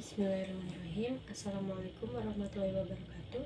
Bismillahirrahmanirrahim. Assalamualaikum warahmatullahi wabarakatuh.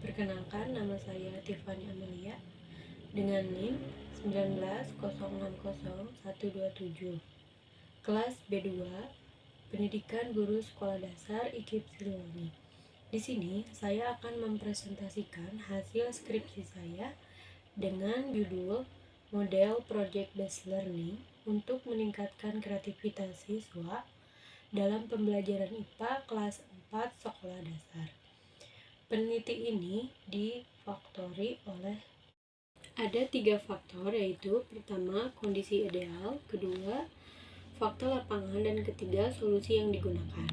Perkenalkan, nama saya Tiffany Amelia dengan NIM 190600127, kelas B2, Pendidikan Guru Sekolah Dasar IKIP Siliwangi. Di sini saya akan mempresentasikan hasil skripsi saya dengan judul Model Project Based Learning untuk meningkatkan kreativitas siswa dalam pembelajaran IPA kelas 4 sekolah dasar. Peneliti ini difaktori oleh ada 3 faktor, yaitu pertama kondisi ideal, kedua fakta lapangan, dan ketiga solusi yang digunakan.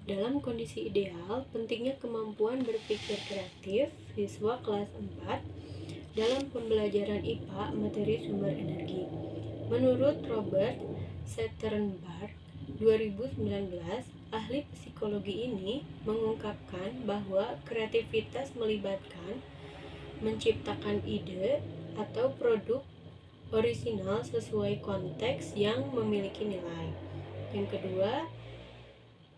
Dalam kondisi ideal, pentingnya kemampuan berpikir kreatif siswa kelas 4 dalam pembelajaran IPA materi sumber energi. Menurut Robert Sternberg 2019, ahli psikologi ini mengungkapkan bahwa kreativitas melibatkan menciptakan ide atau produk orisinal sesuai konteks yang memiliki nilai. Yang kedua,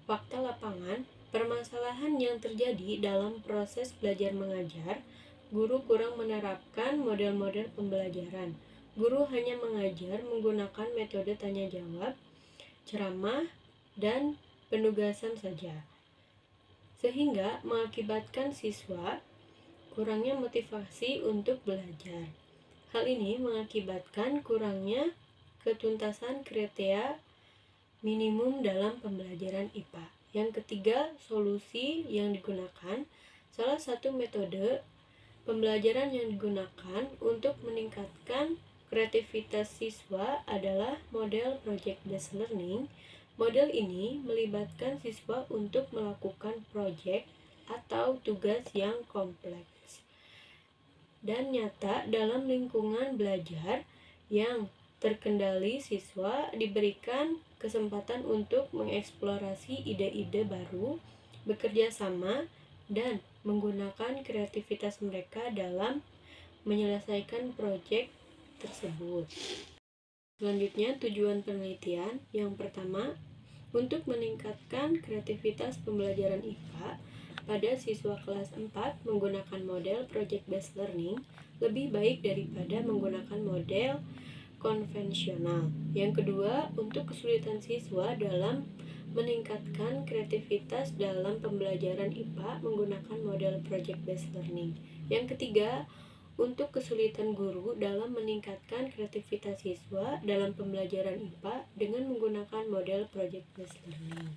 fakta lapangan, permasalahan yang terjadi dalam proses belajar mengajar. Guru kurang menerapkan model-model pembelajaran. Guru hanya mengajar menggunakan metode tanya jawab, ceramah, dan penugasan saja, sehingga mengakibatkan siswa kurangnya motivasi untuk belajar. Hal ini mengakibatkan kurangnya ketuntasan kriteria minimum dalam pembelajaran IPA. Yang ketiga, solusi yang digunakan. Salah satu metode pembelajaran yang digunakan untuk meningkatkan kreativitas siswa adalah model project-based learning. Model ini melibatkan siswa untuk melakukan proyek atau tugas yang kompleks dan nyata dalam lingkungan belajar yang terkendali. Siswa diberikan kesempatan untuk mengeksplorasi ide-ide baru, bekerja sama, dan menggunakan kreativitas mereka dalam menyelesaikan proyek tersebut. Selanjutnya, tujuan penelitian. Yang pertama, untuk meningkatkan kreativitas pembelajaran IPA pada siswa kelas 4 menggunakan model project based learning lebih baik daripada menggunakan model konvensional. Yang kedua, untuk kesulitan siswa dalam meningkatkan kreativitas dalam pembelajaran IPA menggunakan model project based learning. Yang ketiga, untuk kesulitan guru dalam meningkatkan kreativitas siswa dalam pembelajaran IPA dengan menggunakan model project based learning.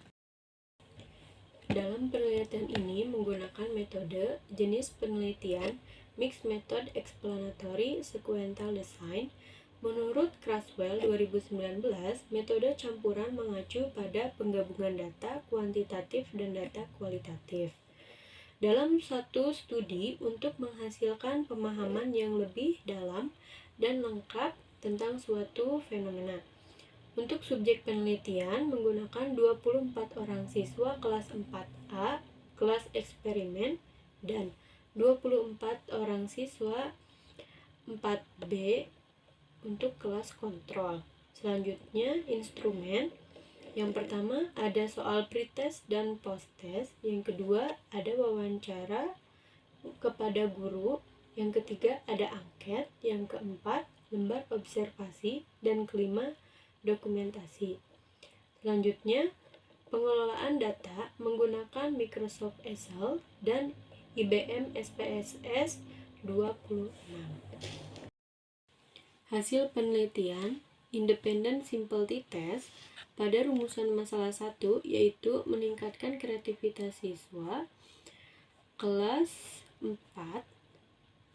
Dalam penelitian ini menggunakan metode jenis penelitian Mixed Method Explanatory Sequential Design. Menurut Crasswell 2019, metode campuran mengacu pada penggabungan data kuantitatif dan data kualitatif dalam satu studi untuk menghasilkan pemahaman yang lebih dalam dan lengkap tentang suatu fenomena. Untuk subjek penelitian menggunakan 24 orang siswa kelas 4A kelas eksperimen dan 24 orang siswa 4B untuk kelas kontrol. Selanjutnya, instrumen. Yang pertama ada soal pretest dan posttest. Yang kedua ada wawancara kepada guru. Yang ketiga ada angket. Yang keempat lembar observasi. Dan kelima dokumentasi. Selanjutnya, pengelolaan data menggunakan Microsoft Excel dan IBM SPSS 26. Hasil penelitian Independent Simplicity Test pada rumusan masalah 1, yaitu meningkatkan kreativitas siswa kelas 4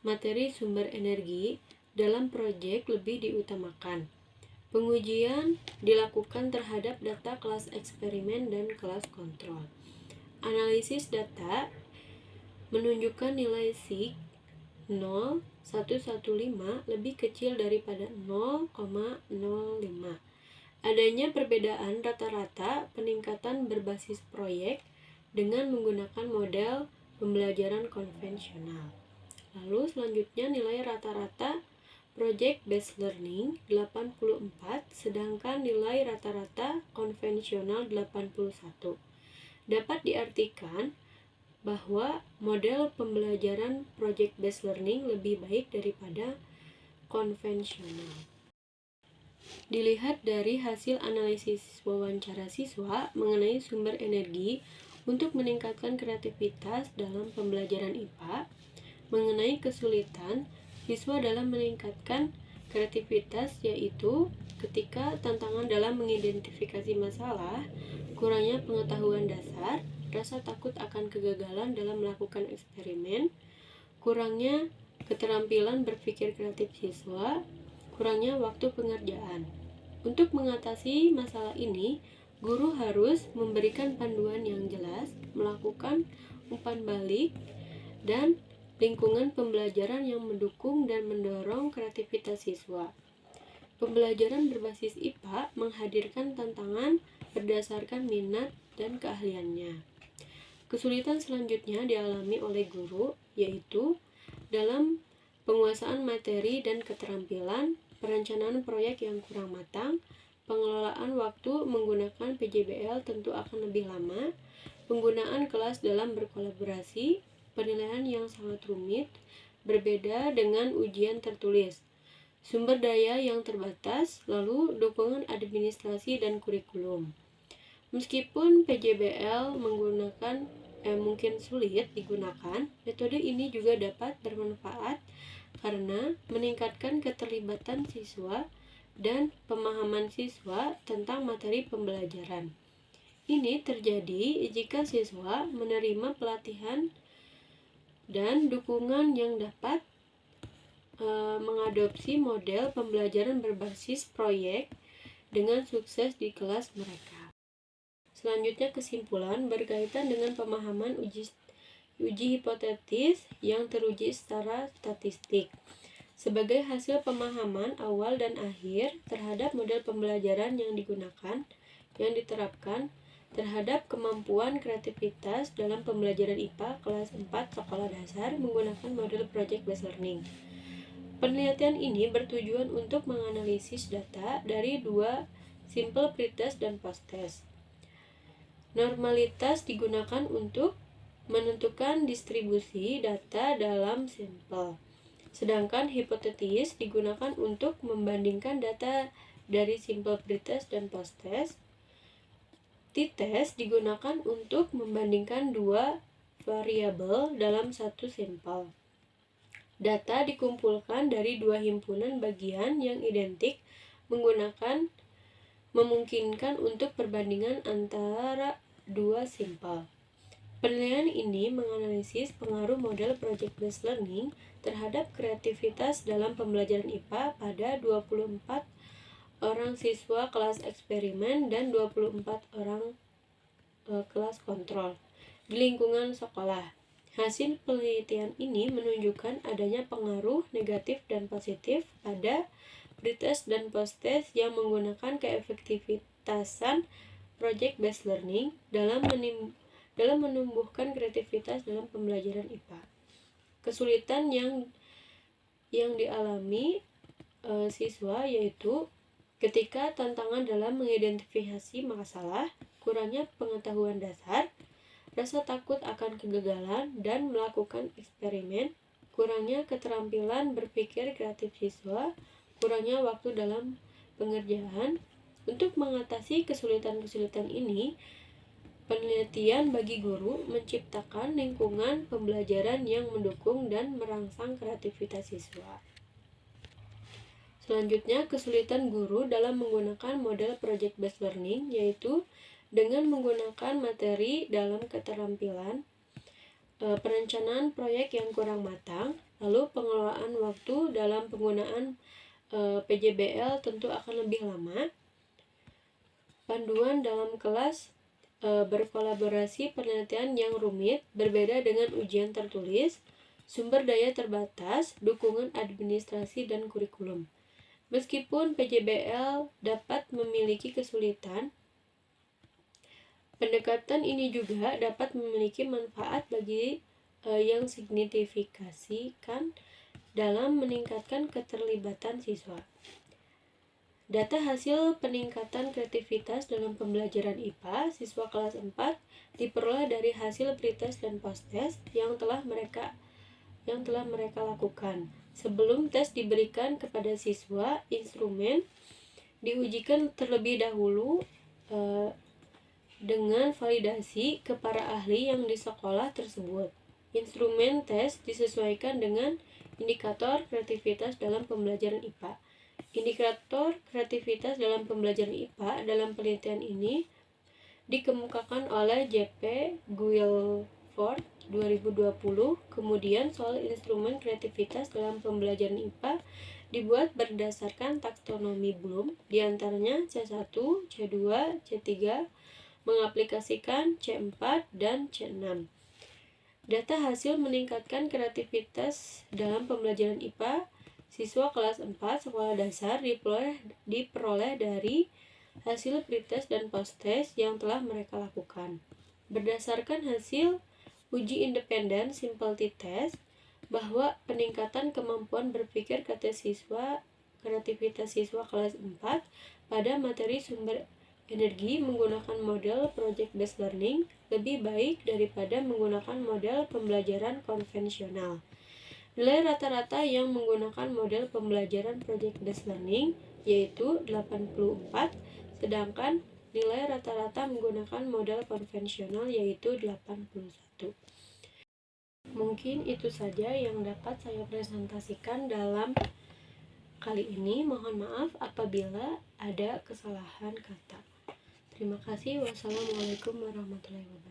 materi sumber energi dalam proyek lebih diutamakan. Pengujian dilakukan terhadap data kelas eksperimen dan kelas kontrol. Analisis data menunjukkan nilai SIG 0,115 lebih kecil daripada 0,05. Adanya perbedaan rata-rata peningkatan berbasis proyek dengan menggunakan model pembelajaran konvensional. Lalu selanjutnya nilai rata-rata project based learning 84, sedangkan nilai rata-rata konvensional 81. Dapat diartikan bahwa model pembelajaran project based learning lebih baik daripada konvensional. Dilihat dari hasil analisis wawancara siswa mengenai sumber energi untuk meningkatkan kreativitas dalam pembelajaran IPA, mengenai kesulitan siswa dalam meningkatkan kreativitas yaitu ketika tantangan dalam mengidentifikasi masalah, kurangnya pengetahuan dasar, rasa takut akan kegagalan dalam melakukan eksperimen, kurangnya keterampilan berpikir kreatif siswa, kurangnya waktu pengerjaan. Untuk mengatasi masalah ini, guru harus memberikan panduan yang jelas, melakukan umpan balik, dan lingkungan pembelajaran yang mendukung dan mendorong kreativitas siswa. Pembelajaran berbasis IPA menghadirkan tantangan berdasarkan minat dan keahliannya. Kesulitan selanjutnya dialami oleh guru, yaitu dalam penguasaan materi dan keterampilan, perencanaan proyek yang kurang matang, pengelolaan waktu menggunakan PJBL tentu akan lebih lama, penggunaan kelas dalam berkolaborasi, penilaian yang sangat rumit, berbeda dengan ujian tertulis, sumber daya yang terbatas, lalu dukungan administrasi dan kurikulum. Meskipun PJBL mungkin sulit digunakan, metode ini juga dapat bermanfaat karena meningkatkan keterlibatan siswa dan pemahaman siswa tentang materi pembelajaran. Ini terjadi jika siswa menerima pelatihan dan dukungan yang dapat mengadopsi model pembelajaran berbasis proyek dengan sukses di kelas mereka. Selanjutnya kesimpulan berkaitan dengan pemahaman uji hipotetis yang teruji secara statistik. Sebagai hasil pemahaman awal dan akhir terhadap model pembelajaran yang diterapkan terhadap kemampuan kreativitas dalam pembelajaran IPA kelas 4 sekolah dasar menggunakan model project based learning. Penelitian ini bertujuan untuk menganalisis data dari dua simple pretest dan post-test. Normalitas digunakan untuk menentukan distribusi data dalam sampel, sedangkan hipotetis digunakan untuk membandingkan data dari simple pretest dan post-test. T-test digunakan untuk membandingkan dua variabel dalam satu sampel. Data dikumpulkan dari dua himpunan bagian yang identik memungkinkan untuk perbandingan antara dua sampel. Penilaian ini menganalisis pengaruh model project based learning terhadap kreativitas dalam pembelajaran IPA pada 24 orang siswa kelas eksperimen dan 24 orang kelas kontrol di lingkungan sekolah. Hasil penelitian ini menunjukkan adanya pengaruh negatif dan positif pada pretest dan post-test yang menggunakan keefektivitasan project based learning dalam menumbuhkan kreativitas dalam pembelajaran IPA. Kesulitan yang dialami siswa yaitu ketika tantangan dalam mengidentifikasi masalah, kurangnya pengetahuan dasar, rasa takut akan kegagalan dan melakukan eksperimen, kurangnya keterampilan berpikir kreatif siswa, kurangnya waktu dalam pengerjaan. Untuk mengatasi kesulitan-kesulitan ini, penelitian bagi guru menciptakan lingkungan pembelajaran yang mendukung dan merangsang kreativitas siswa. Selanjutnya, kesulitan guru dalam menggunakan model project based learning yaitu dengan menggunakan materi dalam keterampilan, perencanaan proyek yang kurang matang, lalu pengelolaan waktu dalam penggunaan PJBL tentu akan lebih lama, panduan dalam kelas berkolaborasi, penelitian yang rumit, berbeda dengan ujian tertulis, sumber daya terbatas, dukungan administrasi dan kurikulum. Meskipun PJBL dapat memiliki kesulitan, pendekatan ini juga dapat memiliki manfaat bagi yang signifikan dalam meningkatkan keterlibatan siswa. Data hasil peningkatan kreativitas dalam pembelajaran IPA siswa kelas 4 diperoleh dari hasil pretest dan posttest yang telah mereka lakukan. Sebelum tes diberikan kepada siswa, instrumen diujikan terlebih dahulu dengan validasi ke para ahli yang di sekolah tersebut. Instrumen tes disesuaikan dengan indikator kreativitas dalam pembelajaran IPA. Indikator kreativitas dalam pembelajaran IPA dalam penelitian ini dikemukakan oleh J.P. Guilford 2020. Kemudian soal instrumen kreativitas dalam pembelajaran IPA dibuat berdasarkan taksonomi Bloom, diantaranya C1, C2, C3, mengaplikasikan C4 dan C6. Data hasil meningkatkan kreativitas dalam pembelajaran IPA siswa kelas 4 sekolah dasar diperoleh dari hasil pretest dan posttest yang telah mereka lakukan. Berdasarkan hasil uji independen simple test, bahwa peningkatan kemampuan berpikir kreativitas siswa kelas 4 pada materi sumber energi menggunakan model project based learning lebih baik daripada menggunakan model pembelajaran konvensional. Nilai rata-rata yang menggunakan model pembelajaran project based learning yaitu 84, sedangkan nilai rata-rata menggunakan model konvensional yaitu 81. Mungkin itu saja yang dapat saya presentasikan dalam kali ini. Mohon maaf apabila ada kesalahan kata. Terima kasih. Wassalamualaikum warahmatullahi wabarakatuh.